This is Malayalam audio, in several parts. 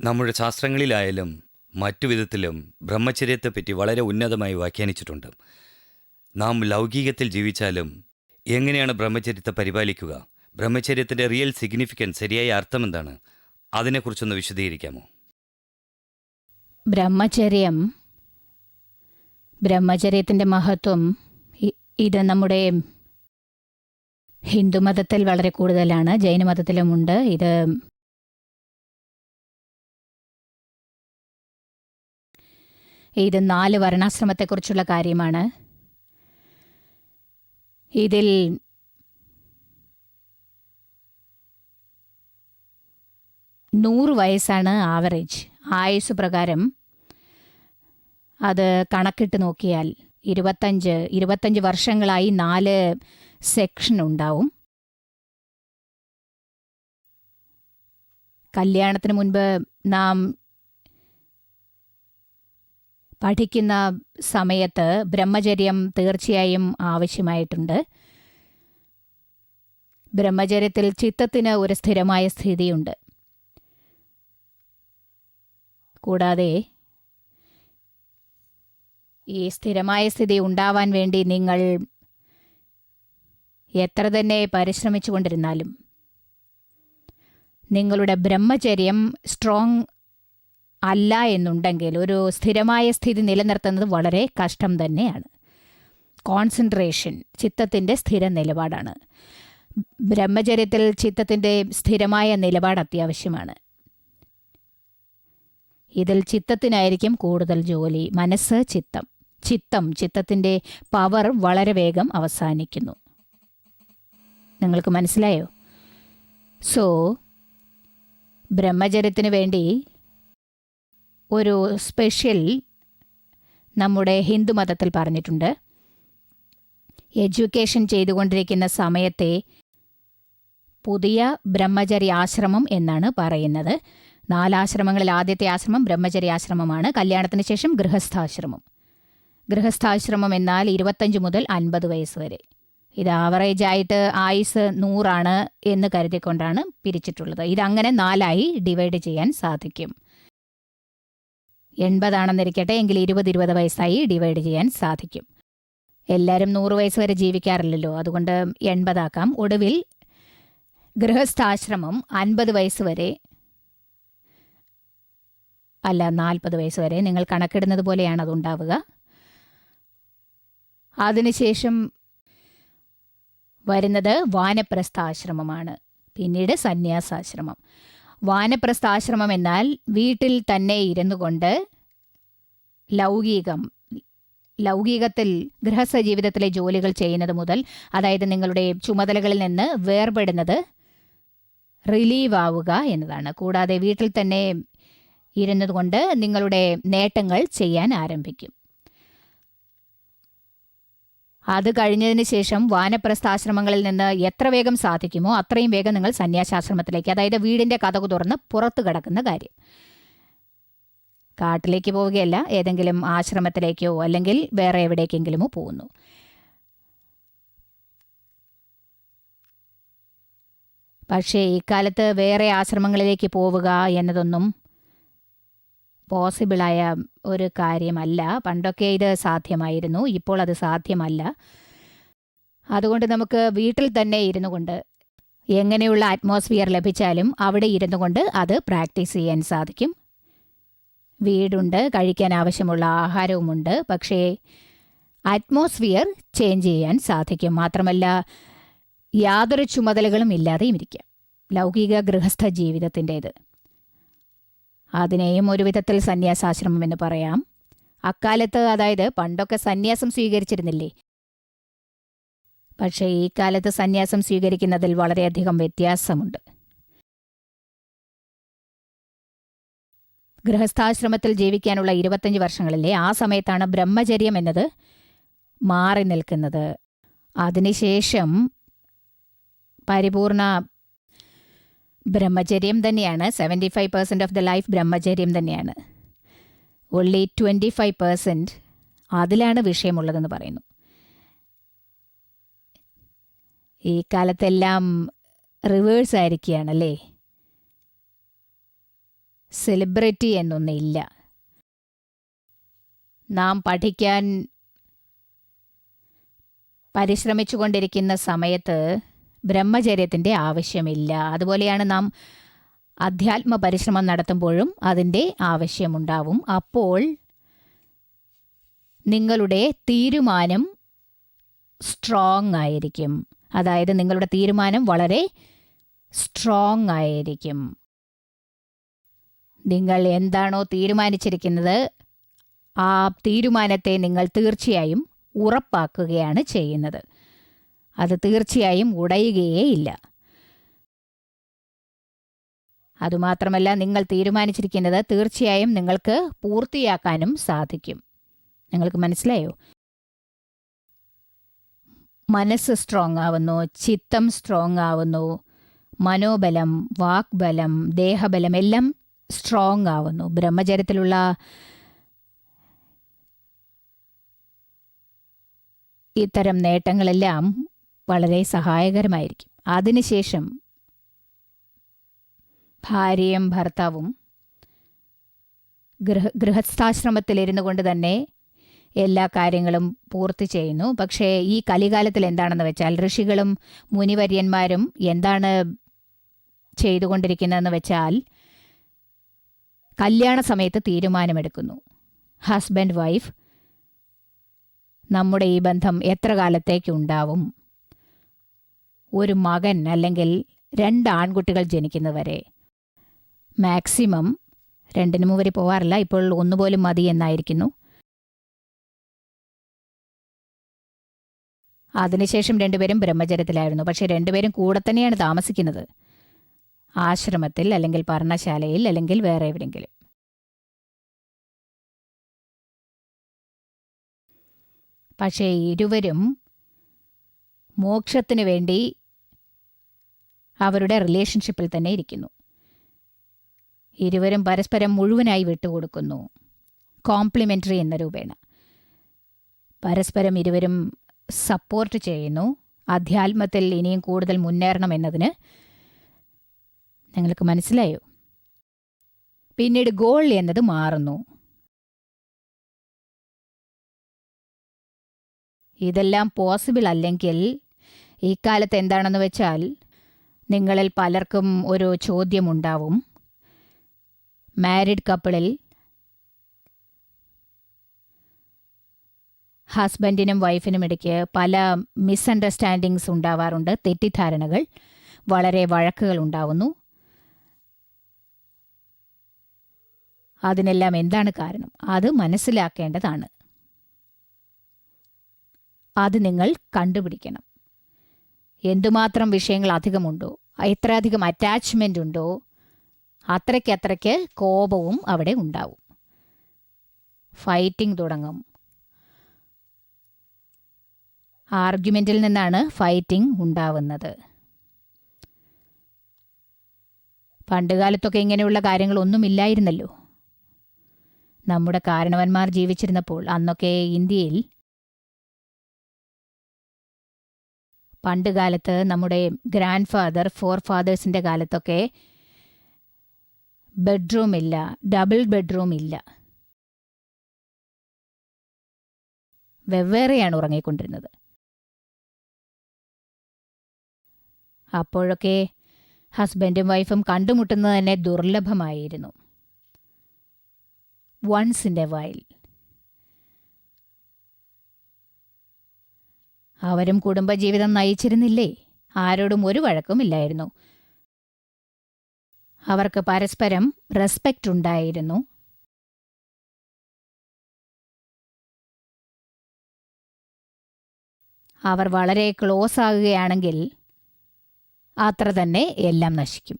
നമ്മുടെ ശാസ്ത്രങ്ങളിലായാലും മറ്റു വിധത്തിലും ബ്രഹ്മചര്യത്തെപ്പറ്റി വളരെ ഉന്നതമായി വ്യാഖ്യാനിച്ചിട്ടുണ്ട്. നാം ലൗകികത്തിൽ ജീവിച്ചാലും എങ്ങനെയാണ് ബ്രഹ്മചര്യത്തെ പരിപാലിക്കുക? ബ്രഹ്മചര്യത്തിൻ്റെ റിയൽ സിഗ്നിഫിക്കൻസ്, ശരിയായ അർത്ഥം എന്താണ്? അതിനെക്കുറിച്ചൊന്ന് വിശദീകരിക്കാമോ? ബ്രഹ്മചര്യത്തിൻ്റെ മഹത്വം ഇത് നമ്മുടെ ഹിന്ദുമതത്തിൽ വളരെ കൂടുതലാണ്, ജൈനമതത്തിലുമുണ്ട്. ഇത് 4 വർണ്ണാശ്രമത്തെക്കുറിച്ചുള്ള കാര്യമാണ്. ഇതിൽ 100 വയസ്സാണ് ആവറേജ് ആയുസ് പ്രകാരം. അത് കണക്കിട്ട് നോക്കിയാൽ 25 വർഷങ്ങളായി 4 സെക്ഷൻ ഉണ്ടാവും. കല്യാണത്തിന് മുൻപ് നാം പഠിക്കുന്ന സമയത്ത് ബ്രഹ്മചര്യം തീർച്ചയായും ആവശ്യമായിട്ടുണ്ട്. ബ്രഹ്മചര്യത്തിൽ ചിത്തത്തിന് ഒരു സ്ഥിരമായ സ്ഥിതിയുണ്ട്. കൂടാതെ ഈ സ്ഥിരമായ സ്ഥിതി ഉണ്ടാവാൻ വേണ്ടി നിങ്ങൾ എത്ര തന്നെ പരിശ്രമിച്ചു കൊണ്ടിരുന്നാലും നിങ്ങളുടെ ബ്രഹ്മചര്യം സ്ട്രോങ് അല്ല എന്നുണ്ടെങ്കിൽ ഒരു സ്ഥിരമായ സ്ഥിതി നിലനിർത്തുന്നത് വളരെ കഷ്ടം തന്നെയാണ്. കോൺസെൻട്രേഷൻ ചിത്തത്തിൻ്റെ സ്ഥിര നിലപാടാണ്. ബ്രഹ്മചര്യത്തിൽ ചിത്തത്തിൻ്റെ സ്ഥിരമായ നിലപാട് അത്യാവശ്യമാണ്. ഇതിൽ ചിത്തത്തിനായിരിക്കും കൂടുതൽ ജോലി. മനസ്സ്, ചിത്തത്തിൻ്റെ പവർ വളരെ വേഗം അവസാനിക്കുന്നു. നിങ്ങൾക്ക് മനസ്സിലായോ? സോ ബ്രഹ്മചര്യത്തിന് വേണ്ടി ഒരു സ്പെഷ്യൽ നമ്മുടെ ഹിന്ദുമതത്തിൽ പറഞ്ഞിട്ടുണ്ട്. എഡ്യൂക്കേഷൻ ചെയ്തുകൊണ്ടിരിക്കുന്ന സമയത്തെ പുതിയ ബ്രഹ്മചര്യാശ്രമം എന്നാണ് പറയുന്നത്. 4 ആശ്രമങ്ങളിൽ ആദ്യത്തെ ആശ്രമം ബ്രഹ്മചര്യാശ്രമമാണ്. കല്യാണത്തിന് ശേഷം ഗൃഹസ്ഥാശ്രമം എന്നാൽ 25 മുതൽ 50 വയസ്സ് വരെ. ഇത് ആവറേജായിട്ട് ആയുസ് 100 എന്ന് കരുതിക്കൊണ്ടാണ് പിരിച്ചിട്ടുള്ളത്. ഇതങ്ങനെ 4ആയി ഡിവൈഡ് ചെയ്യാൻ സാധിക്കും. 80 ആണെന്നിരിക്കട്ടെ, എങ്കിൽ 20 വയസ്സായി ഡിവൈഡ് ചെയ്യാൻ സാധിക്കും. എല്ലാവരും 100 വയസ്സ് വരെ ജീവിക്കാറില്ലല്ലോ, അതുകൊണ്ട് 80 ആക്കാം. ഒടുവിൽ ഗൃഹസ്ഥാശ്രമം 50 വയസ്സ് വരെ, അല്ല 40 വയസ്സ് വരെ, നിങ്ങൾ കണക്കിടുന്നത് പോലെയാണ് അതുണ്ടാവുക. അതിനുശേഷം വരുന്നത് വാനപ്രസ്ഥാശ്രമമാണ്, പിന്നീട് സന്യാസാശ്രമം. വാനപ്രസ്ഥാശ്രമം എന്നാൽ വീട്ടിൽ തന്നെ ഇരുന്നു കൊണ്ട് ലൗകികത്തിൽ ഗൃഹസ്ഥ ജീവിതത്തിലെ ജോലികൾ ചെയ്യുന്നത് മുതൽ, അതായത് നിങ്ങളുടെ ചുമതലകളിൽ നിന്ന് വേർപെടുന്നത്, റിലീവ് ആവുക എന്നതാണ്. കൂടാതെ വീട്ടിൽ തന്നെ ഇരുന്നതുകൊണ്ട് നിങ്ങളുടെ നേട്ടങ്ങൾ ചെയ്യാൻ ആരംഭിക്കും. അത് കഴിഞ്ഞതിന് ശേഷം വാനപ്രസ്ഥാശ്രമങ്ങളിൽ നിന്ന് എത്ര വേഗം സാധിക്കുമോ അത്രയും വേഗം നിങ്ങൾ സന്യാസാശ്രമത്തിലേക്ക്, അതായത് വീടിൻ്റെ കതകു തുറന്ന് പുറത്തു കിടക്കുന്ന കാര്യം. കാട്ടിലേക്ക് പോവുകയല്ല, ഏതെങ്കിലും ആശ്രമത്തിലേക്കോ അല്ലെങ്കിൽ വേറെ എവിടേക്കെങ്കിലുമോ പോകുന്നു. പക്ഷേ ഇക്കാലത്ത് വേറെ ആശ്രമങ്ങളിലേക്ക് പോവുക എന്നതൊന്നും പോസിബിളായ ഒരു കാര്യമല്ല. പണ്ടൊക്കെ ഇത് സാധ്യമായിരുന്നു, ഇപ്പോൾ അത് സാധ്യമല്ല. അതുകൊണ്ട് നമുക്ക് വീട്ടിൽ തന്നെ ഇരുന്നു കൊണ്ട് എങ്ങനെയുള്ള അറ്റ്മോസ്ഫിയർ ലഭിച്ചാലും അവിടെ ഇരുന്നു കൊണ്ട് അത് പ്രാക്ടീസ് ചെയ്യാൻ സാധിക്കും. വീടുണ്ട്, കഴിക്കാൻ ആവശ്യമുള്ള ആഹാരവുമുണ്ട്, പക്ഷേ അറ്റ്മോസ്ഫിയർ ചേഞ്ച് ചെയ്യാൻ സാധിക്കും. മാത്രമല്ല യാതൊരു ചുമതലകളും ഇല്ലാതെയും ഇരിക്കാം. ലൗകിക ഗൃഹസ്ഥ ജീവിതത്തിൻ്റേത്. അതിനെയും ഒരു വിധത്തിൽ സന്യാസാശ്രമം എന്ന് പറയാം. അക്കാലത്ത്, അതായത് പണ്ടൊക്കെ സന്യാസം സ്വീകരിച്ചിരുന്നില്ലേ? പക്ഷേ ഈ കാലത്ത് സന്യാസം സ്വീകരിക്കുന്നതിൽ വളരെയധികം വ്യത്യാസമുണ്ട്. ഗൃഹസ്ഥാശ്രമത്തിൽ ജീവിക്കാനുള്ള 25 വർഷങ്ങളിലെ ആ സമയത്താണ് ബ്രഹ്മചര്യം എന്നത് മാറി നിൽക്കുന്നത്. അതിനുശേഷം പരിപൂർണ ബ്രഹ്മചര്യം തന്നെയാണ്. 75% ഓഫ് ദ ലൈഫ് ബ്രഹ്മചര്യം തന്നെയാണ്. ഓൺലി 25% അതിലാണ് വിഷയമുള്ളതെന്ന് പറയുന്നു. ഈ കാലത്തെല്ലാം റിവേഴ്സ് ആയിരിക്കുകയാണല്ലേ. സെലിബ്രിറ്റി എന്നൊന്നില്ല. നാം പഠിക്കാൻ പരിശ്രമിച്ചുകൊണ്ടിരിക്കുന്ന സമയത്ത് ബ്രഹ്മചര്യത്തിൻ്റെ ആവശ്യമില്ല. അതുപോലെയാണ് നാം അധ്യാത്മ പരിശ്രമം നടത്തുമ്പോഴും അതിൻ്റെ ആവശ്യമുണ്ടാവും. അപ്പോൾ നിങ്ങളുടെ തീരുമാനം സ്ട്രോങ് ആയിരിക്കും. അതായത് നിങ്ങളുടെ തീരുമാനം വളരെ സ്ട്രോങ് ആയിരിക്കും. നിങ്ങൾ എന്താണോ തീരുമാനിച്ചിരിക്കുന്നത് ആ തീരുമാനത്തെ നിങ്ങൾ തീർച്ചയായും ഉറപ്പാക്കുകയാണ് ചെയ്യുന്നത്. അത് തീർച്ചയായും ഉടയുകയേ ഇല്ല. അതുമാത്രമല്ല, നിങ്ങൾ തീരുമാനിച്ചിരിക്കുന്നത് തീർച്ചയായും നിങ്ങൾക്ക് പൂർത്തിയാക്കാനും സാധിക്കും. നിങ്ങൾക്ക് മനസ്സിലായോ? മനസ്സ് സ്ട്രോങ് ആവുന്നു, ചിത്തം സ്ട്രോങ് ആവുന്നു, മനോബലം, വാക്ബലം, ദേഹബലം എല്ലാം സ്ട്രോങ് ആവുന്നു. ബ്രഹ്മചര്യത്തിലുള്ള ഇത്തരം നേട്ടങ്ങളെല്ലാം വളരെ സഹായകരമായിരിക്കും. അതിനുശേഷം ഭാര്യയും ഭർത്താവും ഗൃഹസ്ഥാശ്രമത്തിലിരുന്നു കൊണ്ട് തന്നെ എല്ലാ കാര്യങ്ങളും പൂർത്തി ചെയ്യുന്നു. പക്ഷേ ഈ കലികാലത്തിൽ എന്താണെന്ന് വെച്ചാൽ ഋഷികളും മുനിവര്യന്മാരും എന്താണ് ചെയ്തുകൊണ്ടിരിക്കുന്നതെന്ന് വെച്ചാൽ കല്യാണ സമയത്ത് തീരുമാനമെടുക്കുന്നു. ഹസ്ബൻഡ് വൈഫ്, നമ്മുടെ ഈ ബന്ധം എത്ര കാലത്തേക്കുണ്ടാവും? ഒരു മകൻ അല്ലെങ്കിൽ 2 ആൺകുട്ടികൾ ജനിക്കുന്നവരെ. മാക്സിമം 2 മുവരെ പോവാറില്ല, ഇപ്പോൾ 1 പോലും മതി എന്നായിരിക്കുന്നു. അതിനുശേഷം 2 പേരും ബ്രഹ്മചര്യത്തിലായിരുന്നു. പക്ഷെ 2 പേരും കൂടെ തന്നെയാണ് താമസിക്കുന്നത്, ആശ്രമത്തിൽ അല്ലെങ്കിൽ പർണശാലയിൽ അല്ലെങ്കിൽ വേറെ എവിടെയെങ്കിലും. പക്ഷേ ഇരുവരും മോക്ഷത്തിനു വേണ്ടി അവരുടെ റിലേഷൻഷിപ്പിൽ തന്നെ ഇരിക്കുന്നു. ഇരുവരും പരസ്പരം മുഴുവനായി വിട്ടുകൊടുക്കുന്നു, കോംപ്ലിമെൻ്ററി എന്ന രൂപേണ. പരസ്പരം ഇരുവരും സപ്പോർട്ട് ചെയ്യുന്നു. അധ്യാത്മത്തിൽ ഇനിയും കൂടുതൽ മുന്നേറണം എന്നതിന്. നിങ്ങൾക്ക് മനസ്സിലായോ? പിന്നീട് ഗോൾ എന്നത് മാറുന്നു. ഇതെല്ലാം പോസിബിൾ അല്ലെങ്കിൽ ഇക്കാലത്ത് എന്താണെന്ന് വെച്ചാൽ നിങ്ങളിൽ പലർക്കും ഒരു ചോദ്യമുണ്ടാവും. മാരിഡ് കപ്പിളിൽ ഹസ്ബൻഡിനും വൈഫിനും ഇടയ്ക്ക് പല മിസ്അണ്ടർസ്റ്റാൻഡിങ്സ് ഉണ്ടാവാറുണ്ട്, തെറ്റിദ്ധാരണകൾ, വളരെ വഴക്കുകൾ ഉണ്ടാവുന്നു. അതിനെല്ലാം എന്താണ് കാരണം? അത് മനസ്സിലാക്കേണ്ടതാണ്. അത് നിങ്ങൾ കണ്ടുപിടിക്കണം. എന്തുമാത്രം വിഷയങ്ങൾ അധികമുണ്ടോ, എത്രയധികം അറ്റാച്ച്മെൻ്റ് ഉണ്ടോ, അത്രയ്ക്ക് കോപവും അവിടെ ഉണ്ടാവും. ഫൈറ്റിംഗ് തുടങ്ങും. ആർഗ്യുമെൻറ്റിൽ നിന്നാണ് ഫൈറ്റിംഗ് ഉണ്ടാവുന്നത്. പണ്ടുകാലത്തൊക്കെ ഇങ്ങനെയുള്ള കാര്യങ്ങളൊന്നുമില്ലായിരുന്നല്ലോ. നമ്മുടെ കാരണവന്മാർ ജീവിച്ചിരുന്നപ്പോൾ, അന്നൊക്കെ ഇന്ത്യയിൽ പണ്ടുകാലത്ത് നമ്മുടെ ഗ്രാൻഡ് ഫാദർ, ഫോർ ഫാദേഴ്സിൻ്റെ കാലത്തൊക്കെ ബെഡ്റൂം ഇല്ല, ഡബിൾ ബെഡ്റൂം ഇല്ല, വെവ്വേറെയാണ് ഉറങ്ങിക്കൊണ്ടിരുന്നത്. അപ്പോഴൊക്കെ ഹസ്ബൻഡും വൈഫും കണ്ടുമുട്ടുന്നത് തന്നെ ദുർലഭമായിരുന്നു. Once in a while. അവരും കുടുംബജീവിതം നയിച്ചിരുന്നില്ലേ? ആരോടും ഒരു വഴക്കുമില്ലായിരുന്നു. അവർക്ക് പരസ്പരം റെസ്പെക്റ്റ് ഉണ്ടായിരുന്നു. അവർ വളരെ ക്ലോസ് ആകുകയാണെങ്കിൽ അത്ര തന്നെ എല്ലാം നശിക്കും.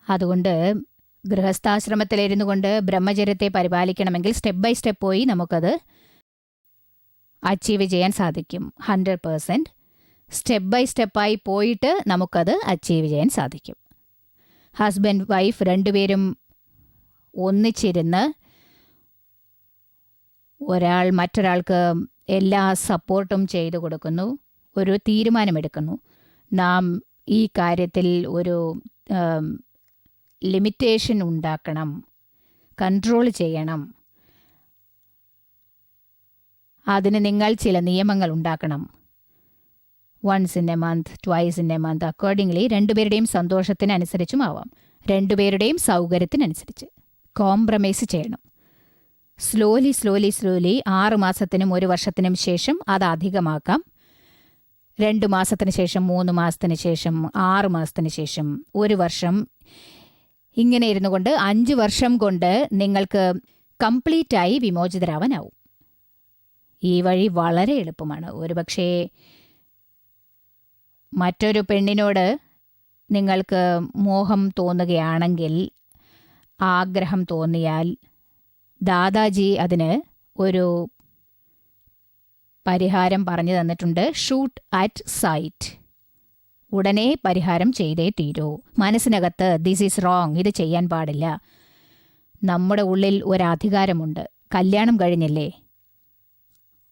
അതുകൊണ്ട് ഗൃഹസ്ഥാശ്രമത്തിലിരുന്നു കൊണ്ട് ബ്രഹ്മചര്യത്തെ പരിപാലിക്കണമെങ്കിൽ സ്റ്റെപ്പ് ബൈ സ്റ്റെപ്പ് പോയി നമുക്കത് അച്ചീവ് ചെയ്യാൻ സാധിക്കും. 100% സ്റ്റെപ്പ് ബൈ സ്റ്റെപ്പായി പോയിട്ട് നമുക്കത് അച്ചീവ് ചെയ്യാൻ സാധിക്കും. ഹസ്ബൻഡ് വൈഫ് 2 പേരും ഒന്നിച്ചിരുന്ന് ഒരാൾ മറ്റൊരാൾക്ക് എല്ലാ സപ്പോർട്ടും ചെയ്തു കൊടുക്കുന്നു, ഒരു തീരുമാനമെടുക്കുന്നു. നാം ഈ കാര്യത്തിൽ ഒരു ലിമിറ്റേഷൻ ഉണ്ടാക്കണം, കൺട്രോൾ ചെയ്യണം. അതിന് നിങ്ങൾ ചില നിയമങ്ങൾ ഉണ്ടാക്കണം. Once in a month, twice in a month, accordingly രണ്ടുപേരുടെയും സന്തോഷത്തിനനുസരിച്ചും ആവാം, രണ്ടുപേരുടെയും സൗകര്യത്തിനനുസരിച്ച് കോംപ്രമൈസ് ചെയ്യണം. സ്ലോലി 6 മാസത്തിനും 1 വർഷത്തിനും ശേഷം അത് അധികമാക്കാം. 2 മാസത്തിന് ശേഷം, 3 മാസത്തിന് ശേഷം, 6 മാസത്തിന് ശേഷം, 1 വർഷം. ഇങ്ങനെ ഇരുന്നു കൊണ്ട് 5 വർഷം കൊണ്ട് നിങ്ങൾക്ക് കംപ്ലീറ്റായി വിമോചിതരാവാനാവും. ഈ വഴി വളരെ എളുപ്പമാണ്. ഒരുപക്ഷേ മറ്റൊരു പെണ്ണിനോട് നിങ്ങൾക്ക് മോഹം തോന്നുകയാണെങ്കിൽ, ആഗ്രഹം തോന്നിയാൽ, ദാദാജി അതിന് ഒരു പരിഹാരം പറഞ്ഞു തന്നിട്ടുണ്ട്. Shoot at sight. ഉടനെ പരിഹാരം ചെയ്തേ തീരൂ. മനസ്സിനകത്ത് ദിസ് ഈസ് റോങ്, ഇത് ചെയ്യാൻ പാടില്ല. നമ്മുടെ ഉള്ളിൽ ഒരധികാരമുണ്ട്. കല്യാണം കഴിഞ്ഞില്ലേ,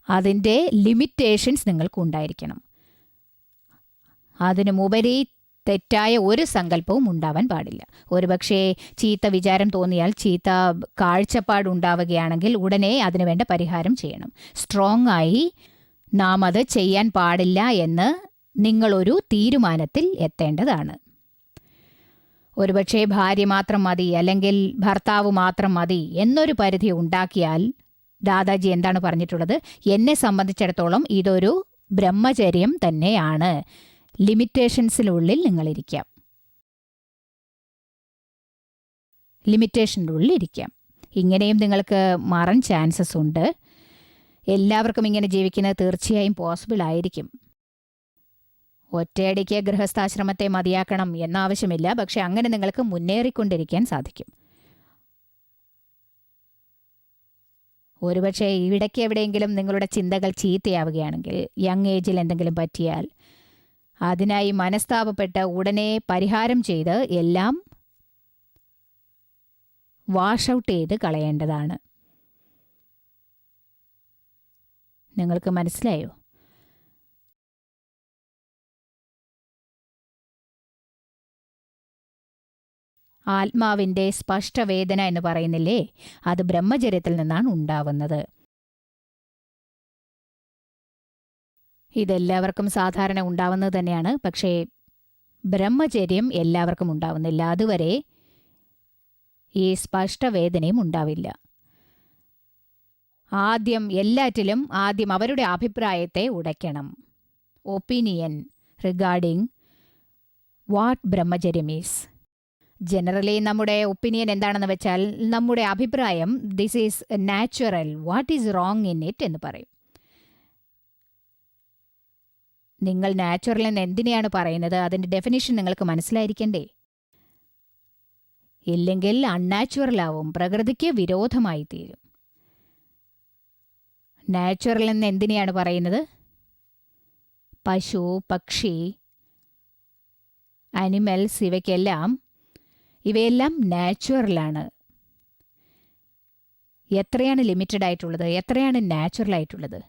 അതിൻ്റെ ലിമിറ്റേഷൻസ് നിങ്ങൾക്കുണ്ടായിരിക്കണം. അതിനുമുപരി തെറ്റായ ഒരു സങ്കല്പവും ഉണ്ടാവാൻ പാടില്ല. ഒരുപക്ഷേ ചീത്ത വിചാരം തോന്നിയാൽ, ചീത്ത കാഴ്ചപ്പാടുണ്ടാവുകയാണെങ്കിൽ ഉടനെ അതിനുവേണ്ട പരിഹാരം ചെയ്യണം. സ്ട്രോങ് ആയി നാം അത് ചെയ്യാൻ പാടില്ല എന്ന് നിങ്ങളൊരു തീരുമാനത്തിൽ എത്തേണ്ടതാണ്. ഒരുപക്ഷേ ഭാര്യ മാത്രം മതി, അല്ലെങ്കിൽ ഭർത്താവ് മാത്രം മതി എന്നൊരു പരിധി ഉണ്ടാക്കിയാൽ, ദാദാജി എന്താണ് പറഞ്ഞിട്ടുള്ളത്? എന്നെ സംബന്ധിച്ചിടത്തോളം ഇതൊരു ബ്രഹ്മചര്യം തന്നെയാണ്. ലിമിറ്റേഷൻസിനുള്ളിൽ നിങ്ങളിരിക്കാം, ലിമിറ്റേഷനുള്ളിൽ. ഇങ്ങനെയും നിങ്ങൾക്ക് മാറാൻ ചാൻസസ് ഉണ്ട്. എല്ലാവർക്കും ഇങ്ങനെ ജീവിക്കുന്നത് തീർച്ചയായും പോസിബിൾ ആയിരിക്കും. ഒറ്റയടിക്ക് ഗൃഹസ്ഥാശ്രമത്തെ മതിയാക്കണം എന്നാവശ്യമില്ല. പക്ഷെ അങ്ങനെ നിങ്ങൾക്ക് മുന്നേറിക്കൊണ്ടിരിക്കാൻ സാധിക്കും. ഒരുപക്ഷെ ഇവിടയ്ക്ക് എവിടെയെങ്കിലും നിങ്ങളുടെ ചിന്തകൾ ചീത്തയാവുകയാണെങ്കിൽ, യങ് ഏജിൽ എന്തെങ്കിലും പറ്റിയാൽ, അതിനായി മനസ്താപപ്പെട്ട് ഉടനെ പരിഹാരം ചെയ്ത് എല്ലാം വാഷ് ഔട്ട് ചെയ്ത് കളയേണ്ടതാണ്. നിങ്ങൾക്ക് മനസ്സിലായോ? ആത്മാവിൻ്റെ സ്പഷ്ടവേദന എന്ന് പറയുന്നില്ലേ, അത് ബ്രഹ്മചര്യത്തിൽ നിന്നാണ് ഉണ്ടാവുന്നത്. ഇതെല്ലാവർക്കും സാധാരണ ഉണ്ടാവുന്നത് തന്നെയാണ്. പക്ഷേ ബ്രഹ്മചര്യം എല്ലാവർക്കും ഉണ്ടാവുന്നില്ല. അതുവരെ ഈ സ്പഷ്ടവേദനയും ഉണ്ടാവില്ല. എല്ലാറ്റിലും ആദ്യം അവരുടെ അഭിപ്രായത്തെ ഉടയ്ക്കണം. ഒപ്പീനിയൻ റിഗാർഡിംഗ് വാട്ട് ബ്രഹ്മചര്യം ഈസ്. ജനറലി നമ്മുടെ ഒപ്പീനിയൻ എന്താണെന്ന് വെച്ചാൽ, നമ്മുടെ അഭിപ്രായം this is natural, what is wrong in it എന്ന് പറയും. നിങ്ങൾ നാച്ചുറൽ എന്ന് എന്തിനെയാണ് പറയുന്നത്? അതിൻ്റെ ഡെഫിനിഷൻ നിങ്ങൾക്ക് മനസ്സിലായിരിക്കണ്ടേ? ഇല്ലെങ്കിൽ അൺനാച്ചുറൽ ആവും, പ്രകൃതിക്ക് വിരോധമായി തീരും. നാച്ചുറൽ എന്ന് എന്തിനെയാണ് പറയുന്നത്? പശു, പക്ഷി, അനിമൽസ്, ഇവയെല്ലാം നാച്ചുറലാണ്. എത്രയാണ് ലിമിറ്റഡ് ആയിട്ടുള്ളത്, എത്രയാണ് നാച്ചുറൽ ആയിട്ടുള്ളത്?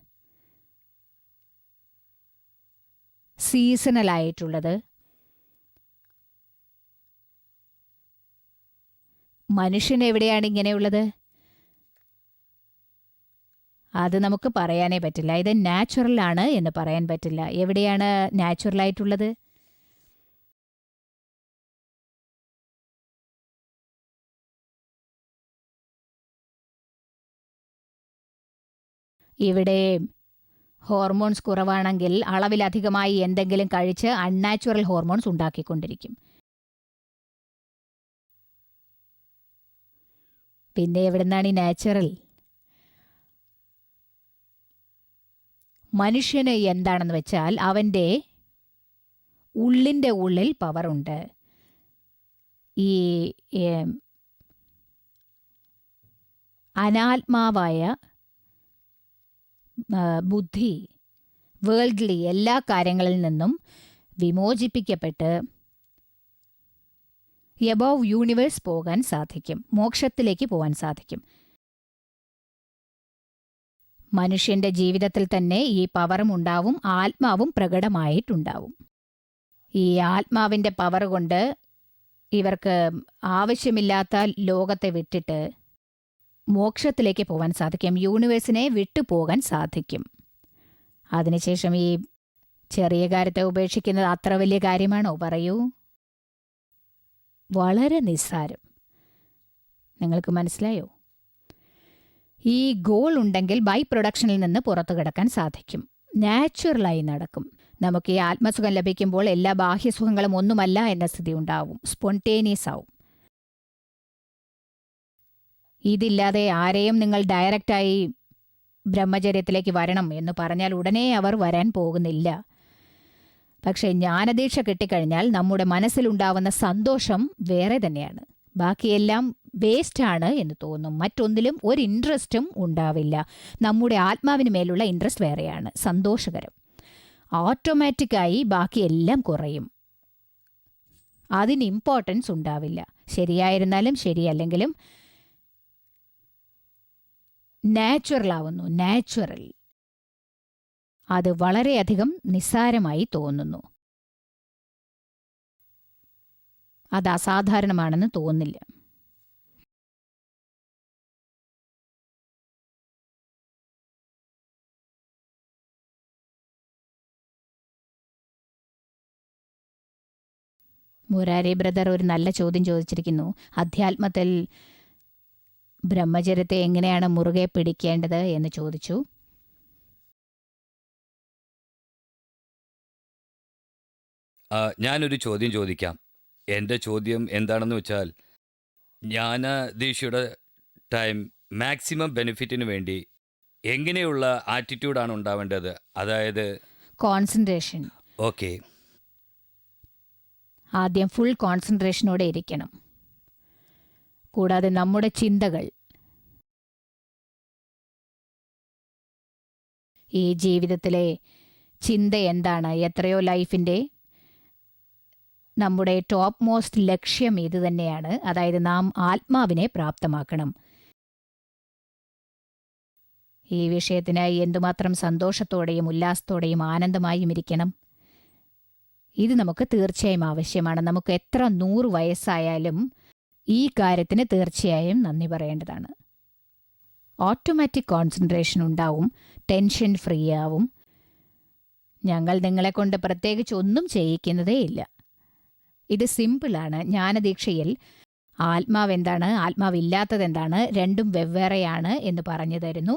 സീസണൽ ആയിട്ടുള്ളത്. മനുഷ്യൻ എവിടെയാണ് ഇങ്ങനെയുള്ളത്? അത് നമുക്ക് പറയാനേ പറ്റില്ല. ഇത് നാച്ചുറൽ ആണ് എന്ന് പറയാൻ പറ്റില്ല. എവിടെയാണ് നാച്ചുറൽ ആയിട്ടുള്ളത്? ഇവിടെ ഹോർമോൺസ് കുറവാണെങ്കിൽ അളവിലധികമായി എന്തെങ്കിലും കഴിച്ച് അൺനാച്ചുറൽ ഹോർമോൺസ് ഉണ്ടാക്കിക്കൊണ്ടിരിക്കും. പിന്നെ എവിടുന്നാണ് ഈ നാച്ചുറൽ? മനുഷ്യന് എന്താണെന്ന് വെച്ചാൽ, അവൻ്റെ ഉള്ളിൻ്റെ ഉള്ളിൽ പവറുണ്ട്. ഈ അനാത്മാവായ ബുദ്ധി, വേൾഡ്ലി എല്ലാ കാര്യങ്ങളിൽ നിന്നും വിമോചിപ്പിക്കപ്പെട്ട് എബോവ് യൂണിവേഴ്സ് പോകാൻ സാധിക്കും, മോക്ഷത്തിലേക്ക് പോകാൻ സാധിക്കും. മനുഷ്യന്റെ ജീവിതത്തിൽ തന്നെ ഈ പവറും ഉണ്ടാവും, ആത്മാവും പ്രകടമായിട്ടുണ്ടാവും. ഈ ആത്മാവിൻ്റെ പവർ കൊണ്ട് ഇവർക്ക് ആവശ്യമില്ലാത്ത ലോകത്തെ വിട്ടിട്ട് മോക്ഷത്തിലേക്ക് പോകാൻ സാധിക്കും, യൂണിവേഴ്സിനെ വിട്ടുപോകാൻ സാധിക്കും. അതിനുശേഷം ഈ ചെറിയ കാര്യത്തെ ഉപേക്ഷിക്കുന്നത് അത്ര വലിയ കാര്യമാണോ? പറയൂ. വളരെ നിസ്സാരം. നിങ്ങൾക്ക് മനസ്സിലായോ? ഈ ഗോൾ ഉണ്ടെങ്കിൽ ബൈ പ്രൊഡക്ഷനിൽ നിന്ന് പുറത്തു കിടക്കാൻ സാധിക്കും, നാച്ചുറലായി നടക്കും. നമുക്ക് ഈ ആത്മസുഖം ലഭിക്കുമ്പോൾ എല്ലാ ബാഹ്യസുഖങ്ങളും ഒന്നുമല്ല എന്ന സ്ഥിതി ഉണ്ടാവും, സ്പോണ്ടേനിയസ് ആവും. ഇതില്ലാതെ ആരെയും നിങ്ങൾ ഡയറക്റ്റായി ബ്രഹ്മചര്യത്തിലേക്ക് വരണം എന്ന് പറഞ്ഞാൽ ഉടനെ അവർ വരാൻ പോകുന്നില്ല. പക്ഷേ ജ്ഞാനദീക്ഷ കിട്ടിക്കഴിഞ്ഞാൽ നമ്മുടെ മനസ്സിലുണ്ടാവുന്ന സന്തോഷം വേറെ തന്നെയാണ്. ബാക്കിയെല്ലാം വേസ്റ്റാണ് എന്ന് തോന്നും. മറ്റൊന്നിലും ഒരു ഇൻട്രസ്റ്റും ഉണ്ടാവില്ല. നമ്മുടെ ആത്മാവിന് മേലുള്ള ഇൻട്രസ്റ്റ് വേറെയാണ്, സന്തോഷകരം. ഓട്ടോമാറ്റിക്കായി ബാക്കിയെല്ലാം കുറയും. അതിന് ഇമ്പോർട്ടൻസ് ഉണ്ടാവില്ല. ശരിയായിരുന്നാലും ശരിയല്ലെങ്കിലും നാച്ചുറലാവുന്നു. നാച്ചുറൽ. അത് വളരെയധികം നിസ്സാരമായി തോന്നുന്നു. അത് അസാധാരണമാണെന്ന് തോന്നില്ല. മുരാരി ബ്രദർ ഒരു നല്ല ചോദ്യം ചോദിച്ചിരിക്കുന്നു. അധ്യാത്മത്തിൽ ബ്രഹ്മചര്യത്തെ എങ്ങനെയാണ് മുറുകെ പിടിക്കേണ്ടത് എന്ന് ചോദിച്ചു. ഞാനൊരു ചോദ്യം ചോദിക്കാം. എൻ്റെ ചോദ്യം എന്താണെന്ന് വെച്ചാൽ, ജ്ഞാനദീക്ഷയുടെ ടൈം മാക്സിമം ബെനിഫിറ്റിന് വേണ്ടി എങ്ങനെയുള്ള ആറ്റിറ്റ്യൂഡാണ് ഉണ്ടാവേണ്ടത്? അതായത് കോൺസെൻട്രേഷൻ. ഓക്കെ, ആദ്യം ഫുൾ കോൺസെൻട്രേഷനോടെ ഇരിക്കണം. കൂടാതെ നമ്മുടെ ചിന്തകൾ, ഈ ജീവിതത്തിലെ ചിന്ത എന്താണ്, എത്രയോ ലൈഫിൻ്റെ നമ്മുടെ ടോപ്പ് മോസ്റ്റ് ലക്ഷ്യം ഇത് തന്നെയാണ്. അതായത് നാം ആത്മാവിനെ പ്രാപ്തമാക്കണം. ഈ വിഷയത്തിനായി എന്തുമാത്രം സന്തോഷത്തോടെയും ഉല്ലാസത്തോടെയും ആനന്ദമായും ഇരിക്കണം. ഇത് നമുക്ക് തീർച്ചയായും ആവശ്യമാണ്. നമുക്ക് എത്ര 100 വയസ്സായാലും ഈ കാര്യത്തിന് തീർച്ചയായും നന്ദി പറയേണ്ടതാണ്. ഓട്ടോമാറ്റിക് കോൺസെൻട്രേഷൻ ഉണ്ടാവും, ടെൻഷൻ ഫ്രീ ആവും. ഞങ്ങൾ നിങ്ങളെക്കൊണ്ട് പ്രത്യേകിച്ച് ഒന്നും ചെയ്യിക്കുന്നതേ ഇല്ല. ഇത് സിമ്പിളാണ്. ജ്ഞാനദീക്ഷയിൽ ആത്മാവെന്താണ്, ആത്മാവില്ലാത്തതെന്താണ്, രണ്ടും വെവ്വേറെയാണ് എന്ന് പറഞ്ഞു തരുന്നു.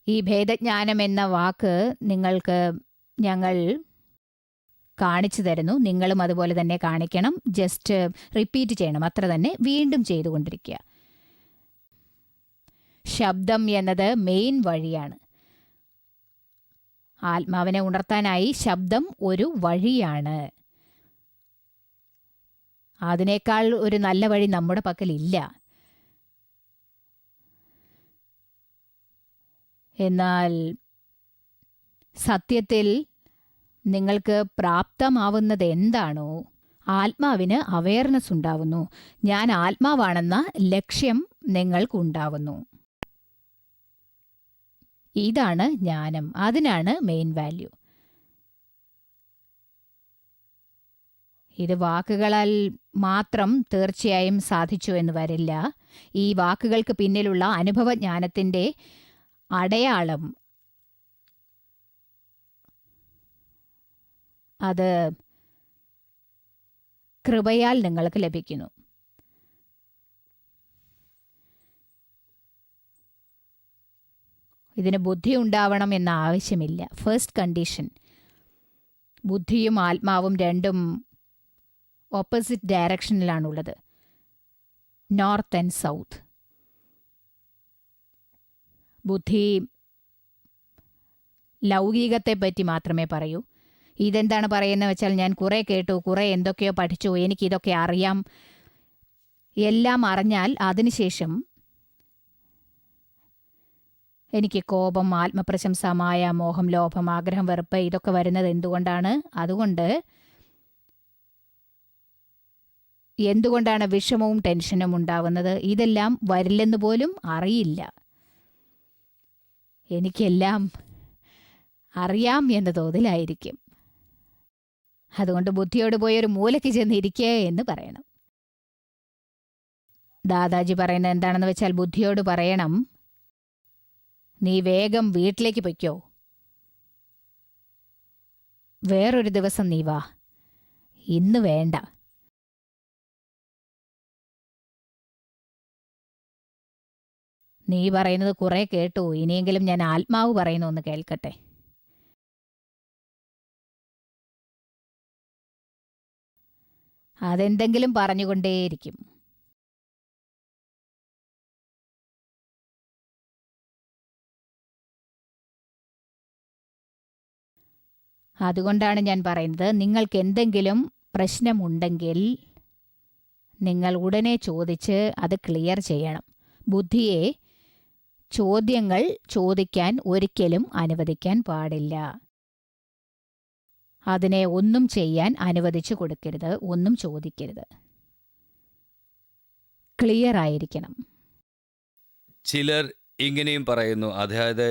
ഈ ഭേദജ്ഞാനം എന്ന വാക്ക് നിങ്ങൾക്ക് ഞങ്ങൾ കാണിച്ചു തരുന്നു. നിങ്ങളും അതുപോലെ തന്നെ കാണിക്കണം. ജസ്റ്റ് റിപ്പീറ്റ് ചെയ്യണം, അത്ര തന്നെ. വീണ്ടും ചെയ്തുകൊണ്ടിരിക്കുക. ശബ്ദം എന്നത് മെയിൻ വഴിയാണ്. ആത്മാവിനെ ഉണർത്താനായി ശബ്ദം ഒരു വഴിയാണ്. അതിനേക്കാൾ ഒരു നല്ല വഴി നമ്മുടെ പക്കലില്ല. എന്നാൽ സത്യത്തിൽ നിങ്ങൾക്ക് പ്രാപ്തമാവുന്നത് എന്താണോ, ആത്മാവിന് അവയർനെസ് ഉണ്ടാവുന്നു. ഞാൻ ആത്മാവാണെന്ന ലക്ഷ്യം നിങ്ങൾക്കുണ്ടാവുന്നു. ഇതാണ് ജ്ഞാനം. അതിനാണ് മെയിൻ വാല്യൂ. ഇത് വാക്കുകളാൽ മാത്രം തീർച്ചയായും സാധിച്ചു എന്ന് വരില്ല. ഈ വാക്കുകൾക്ക് പിന്നിലുള്ള അനുഭവജ്ഞാനത്തിൻ്റെ അടയാളം അത് കൃപയാൽ നിങ്ങൾക്ക് ലഭിക്കുന്നു. ഇതിന് ബുദ്ധി ഉണ്ടാവണം എന്ന ആവശ്യമില്ല. ഫസ്റ്റ് കണ്ടീഷൻ, ബുദ്ധിയും ആത്മാവും രണ്ടും ഓപ്പോസിറ്റ് ഡയറക്ഷനിലാണുള്ളത്, നോർത്ത് ആൻഡ് സൗത്ത്. ബുദ്ധി ലൗകികത്തെ പറ്റി മാത്രമേ പറയൂ. ഇതെന്താണ് പറയുന്നത് വെച്ചാൽ, ഞാൻ കുറേ കേട്ടു, കുറേ എന്തൊക്കെയോ പഠിച്ചു, എനിക്കിതൊക്കെ അറിയാം. എല്ലാം അറിഞ്ഞാൽ അതിനുശേഷം എനിക്ക് കോപം, ആത്മപ്രശംസ, മായ, മോഹം, ലോഭം, ആഗ്രഹം, വെറുപ്പ് ഇതൊക്കെ വരുന്നത് എന്തുകൊണ്ടാണ്? അതുകൊണ്ട് എന്തുകൊണ്ടാണ് വിഷമവും ടെൻഷനും ഉണ്ടാവുന്നത്? ഇതെല്ലാം വരില്ലെന്ന് പോലും അറിയില്ല. എനിക്കെല്ലാം അറിയാം എന്ന തോതിലായിരിക്കും. അതുകൊണ്ട് ബുദ്ധിയോട് പോയി ഒരു മൂലയ്ക്ക് ചെന്നിരിക്കേ എന്ന് പറയണം. ദാദാജി പറയുന്നത് എന്താണെന്ന് വെച്ചാൽ ബുദ്ധിയോട് പറയണം, നീ വേഗം വീട്ടിലേക്ക് പൊയ്ക്കോ, വേറൊരു ദിവസം നീ വാ, ഇന്ന് വേണ്ട. നീ പറയുന്നത് കുറെ കേട്ടു, ഇനിയെങ്കിലും ഞാൻ ആത്മാവ് പറയുന്നു ഒന്ന് കേൾക്കട്ടെ. അതെന്തെങ്കിലും പറഞ്ഞുകൊണ്ടേയിരിക്കും. അതുകൊണ്ടാണ് ഞാൻ പറയുന്നത്, നിങ്ങൾക്ക് എന്തെങ്കിലും പ്രശ്നമുണ്ടെങ്കിൽ നിങ്ങൾ ഉടനെ ചോദിച്ച് അത് ക്ലിയർ ചെയ്യണം. ബുദ്ധിയെ ചോദ്യങ്ങൾ ചോദിക്കാൻ ഒരിക്കലും അനുവദിക്കാൻ പാടില്ല. അതിനെ ഒന്നും ചെയ്യാൻ അനുവദിച്ചു കൊടുക്കരുത്, ഒന്നും ചോദിക്കരുത്. ക്ലിയർ ആയിരിക്കണം. ചിലർ ഇങ്ങനെയും പറയുന്നു, അതായത്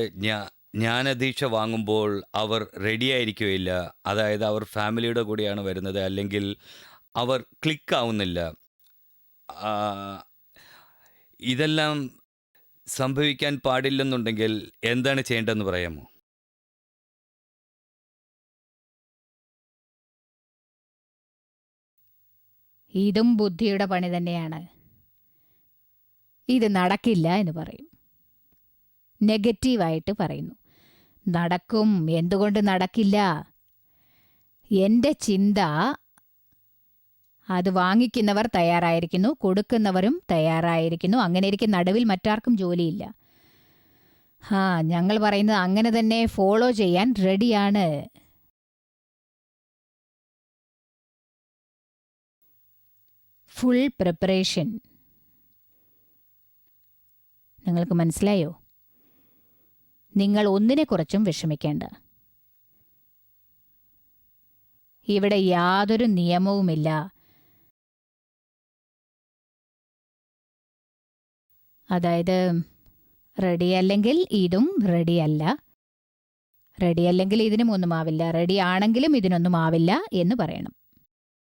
ജ്ഞാനദീക്ഷ വാങ്ങുമ്പോൾ അവർ റെഡിയായിരിക്കുകയില്ല, അതായത് അവർ ഫാമിലിയുടെ കൂടെയാണ് വരുന്നത്, അല്ലെങ്കിൽ അവർ ക്ലിക്കാവുന്നില്ല. ഇതെല്ലാം സംഭവിക്കാൻ പാടില്ലെന്നുണ്ടെങ്കിൽ എന്താണ് ചെയ്യേണ്ടതെന്ന് പറയാമോ? ഇതും ബുദ്ധിയുടെ പണി തന്നെയാണ്. ഇത് നടക്കില്ല എന്ന് പറയും, നെഗറ്റീവായിട്ട് പറയുന്നു. നടക്കും. എന്തുകൊണ്ട് നടക്കില്ല? എൻ്റെ ചിന്ത അത് വാങ്ങിക്കുന്നവർ തയ്യാറായിരിക്കുന്നു, കൊടുക്കുന്നവരും തയ്യാറായിരിക്കുന്നു. അങ്ങനെ ഇരിക്കും നടുവിൽ മറ്റാർക്കും ജോലിയില്ല. ഞങ്ങൾ പറയുന്നത് അങ്ങനെ തന്നെ ഫോളോ ചെയ്യാൻ റെഡിയാണ്. Full preparation. നിങ്ങൾക്ക് മനസ്സിലായോ? നിങ്ങൾ ഒന്നിനെക്കുറിച്ചും വിഷമിക്കേണ്ട. ഇവിടെ യാതൊരു നിയമവുമില്ല. അതായത് റെഡിയല്ലെങ്കിൽ ഇതും റെഡിയല്ല, റെഡിയല്ലെങ്കിൽ ഇതിനും ഒന്നും ആവില്ല, റെഡി ആണെങ്കിലും ഇതിനൊന്നും ആവില്ല എന്ന് പറയണം.